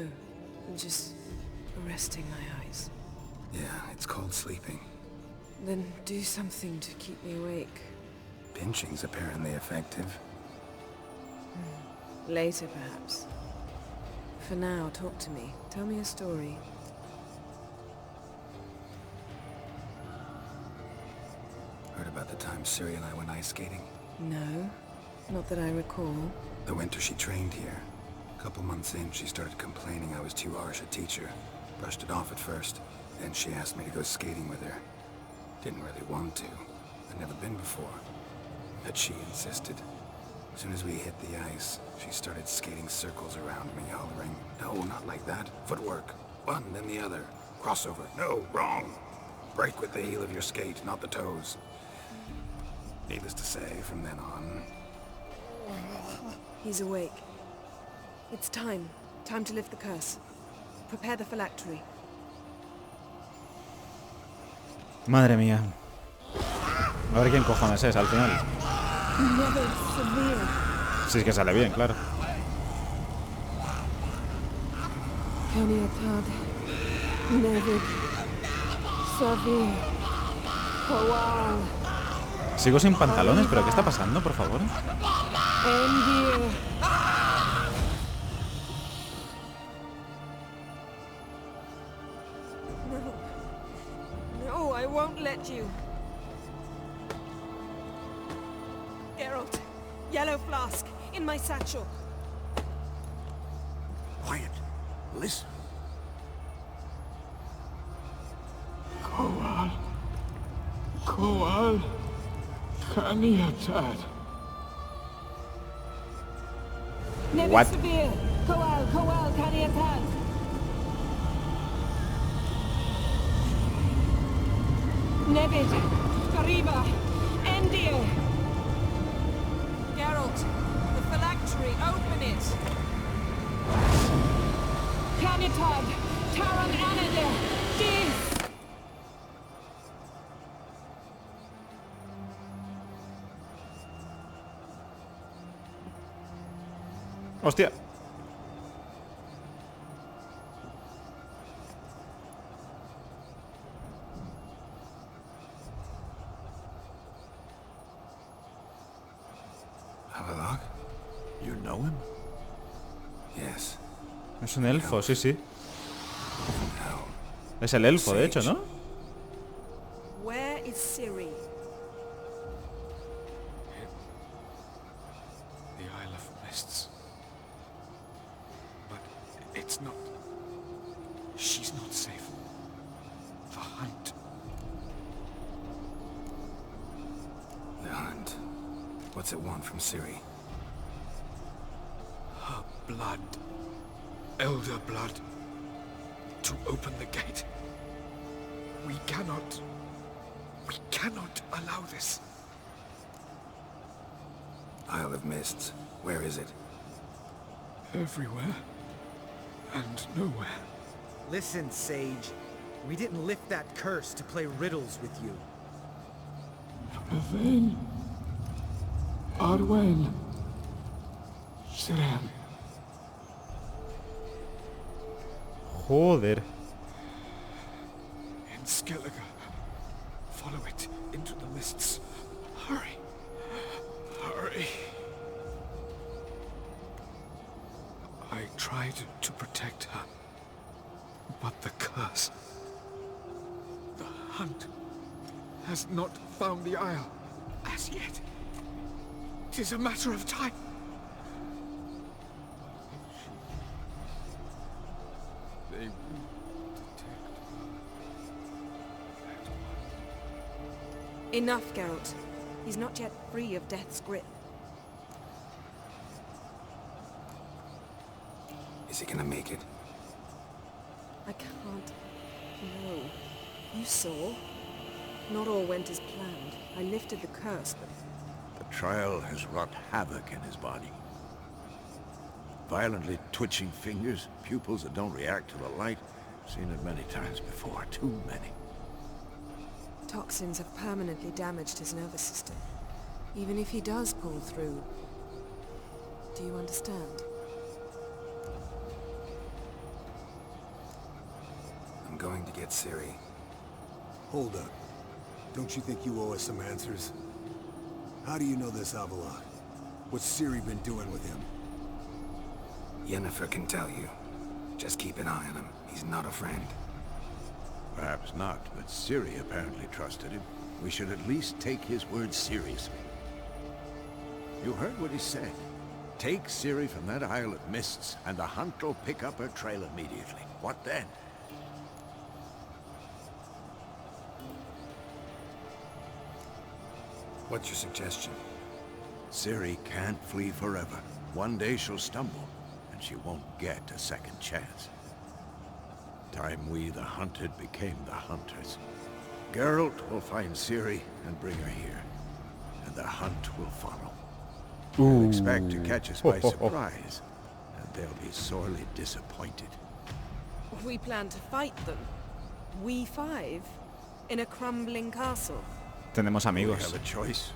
I'm just resting my eyes. Yeah, it's called sleeping. Then do something to keep me awake. Pinching's apparently effective. Later, perhaps. For now, talk to me. Tell me a story. Heard about the time Ciri and I went ice skating? No, not that I recall. The winter she trained here. A couple months in, she started complaining I was too harsh a teacher. Brushed it off at first. Then she asked me to go skating with her. Didn't really want to. I'd never been before. But she insisted. As soon as we hit the ice, she started skating circles around me, hollering, "No, not like that. Footwork. One, then the other. Crossover. No, wrong. Break with the heel of your skate, not the toes." Needless to say, from then on... He's awake. It's time. Time to lift the curse. Prepare the phylactery. Madre mía. A ver quién cojones es al final. Si es que sale bien, claro. Sigo sin pantalones, pero ¿qué está pasando, por favor? No, I won't let you. Geralt, yellow flask, in my satchel. Quiet. Listen. Koal. Kaniatad. What? Koal, Kaniatad. Nevid, Kariba, Endir. Geralt, the phylactery, open it. Kanitad, Taran Anadir, Dis. ¡Hostia! Avalok? You know him? Yes. Es un elfo, sí, sí. No. Es el elfo, de hecho, ¿no? Where is Ciri? The Isle of Mists. But it's not... She's not safe. The hunt. The hunt. What's it want from Ciri? Her blood. Elder blood. To open the gate. We cannot allow this. Isle of Mists. Where is it? Everywhere. And nowhere. Listen, Sage. We didn't lift that curse to play riddles with you. Yvain. Arwen. Siren. Joder. In Skellige. Follow it into the mists. Hurry. Hurry. I tried to protect her. But the curse... The hunt has not found the Isle as yet. It is a matter of time. They will detect her. Enough, Geralt. He's not yet free of death's grip. Is he gonna make it? I can't. No. You saw? Not all went as planned. I lifted the curse, but... The trial has wrought havoc in his body. Violently twitching fingers, pupils that don't react to the light. Seen it many times before, too many. Toxins have permanently damaged his nervous system. Even if he does pull through... Do you understand? I'm going to get Ciri. Hold up. Don't you think you owe us some answers? How do you know this Avalok? What's Ciri been doing with him? Yennefer can tell you. Just keep an eye on him. He's not a friend. Perhaps not, but Ciri apparently trusted him. We should at least take his words seriously. You heard what he said. Take Ciri from that Isle of Mists, and the hunt will pick up her trail immediately. What then? What's your suggestion? Ciri can't flee forever. One day she'll stumble, and she won't get a second chance. Time we, the hunted, became the hunters. Geralt will find Ciri and bring her here, and the hunt will follow. They'll expect to catch us by surprise, and they'll be sorely disappointed. We plan to fight them. We five? In a crumbling castle? Tenemos We amigos. have a choice.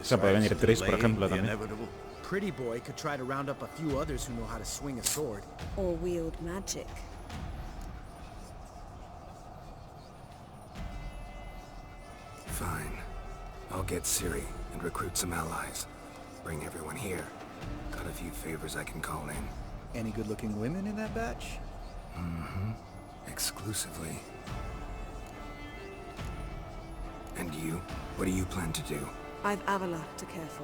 Se puede venir Besides Tris, por delaying ejemplo, the también. inevitable. Pretty boy could try to round up a few others who know how to swing a sword. Or wield magic? Fine. I'll get Ciri and recruit some allies. Bring everyone here. Got a few favors I can call in. Any good-looking women in that batch? Exclusively. And you? What do you plan to do? I've Avila to care for.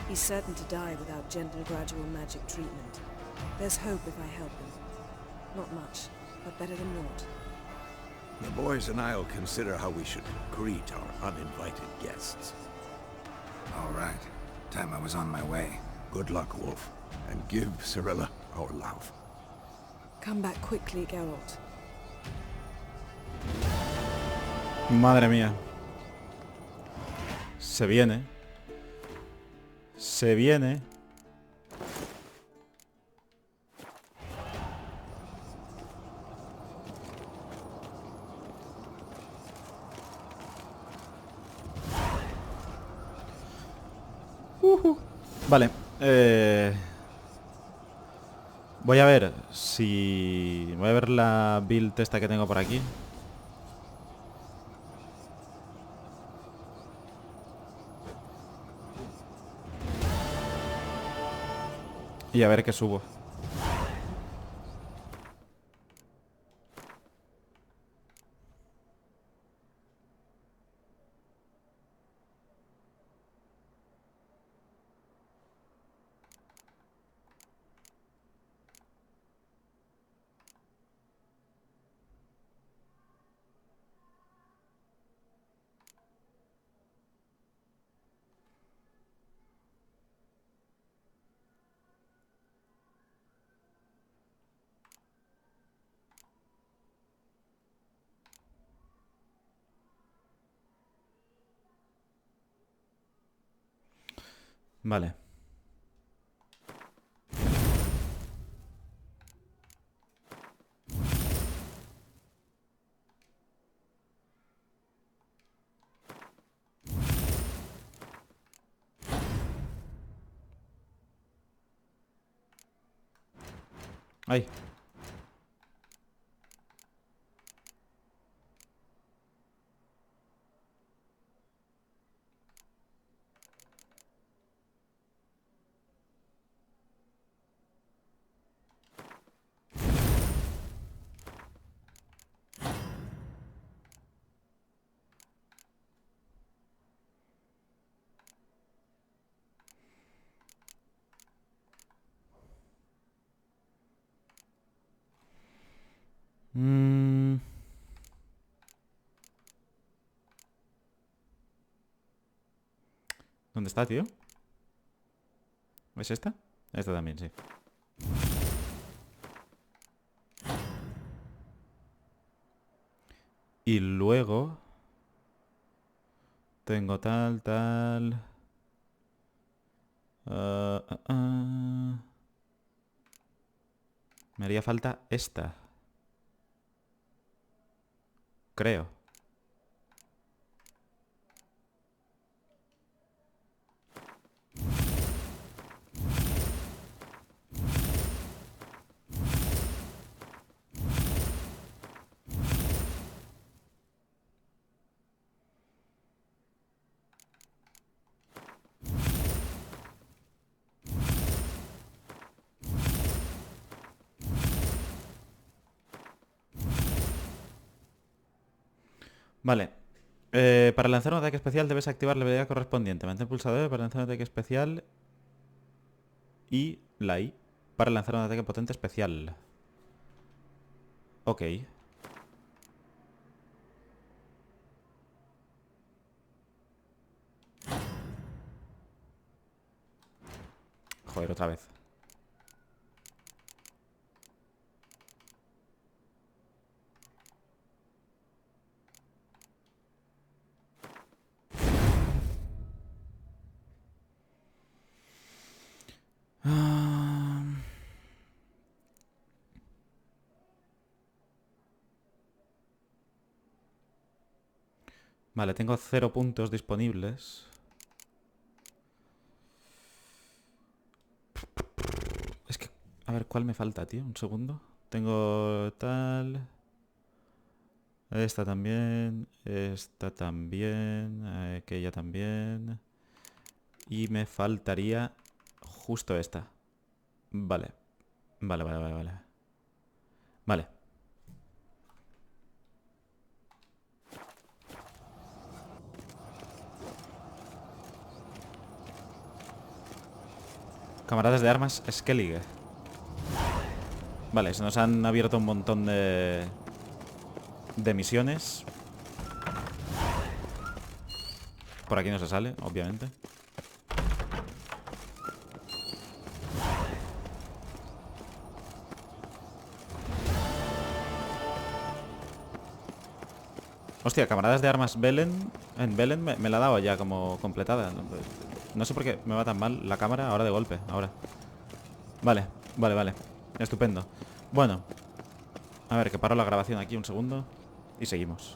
He's certain to die without gentle, gradual magic treatment. There's hope if I help him. Not much, but better than naught. The boys and I'll consider how we should greet our uninvited guests. All right. Time I was on my way. Good luck, Wolf, and give Cirilla our love. Come back quickly, Geralt. Madre mía. Se viene. Se viene. Vale. Voy a ver si... Voy a ver la build esta que tengo por aquí. Y a ver qué subo. Vale. Ay. ¿Dónde está, tío? ¿Es esta? Esta también, sí. Y luego... Tengo tal... Me haría falta esta. Creo. Vale. Para lanzar un ataque especial debes activar la habilidad correspondiente. Mantén pulsado E para lanzar un ataque especial. Y la I para lanzar un ataque potente especial. Ok. Joder, otra vez. Vale, tengo 0 puntos disponibles. Es que... A ver, ¿cuál me falta, tío? Un segundo. Tengo tal... Esta también. Esta también. Aquella también. Y me faltaría justo esta. Vale. Vale. Vale. Camaradas de armas Skellige. Vale, se nos han abierto un montón de misiones. Por aquí no se sale, obviamente. Hostia, camaradas de armas Belen. En Belen me la ha dado ya como completada. No sé por qué me va tan mal la cámara ahora de golpe. Ahora. Vale. Estupendo. Bueno. A ver, que paro la grabación aquí un segundo. Y seguimos.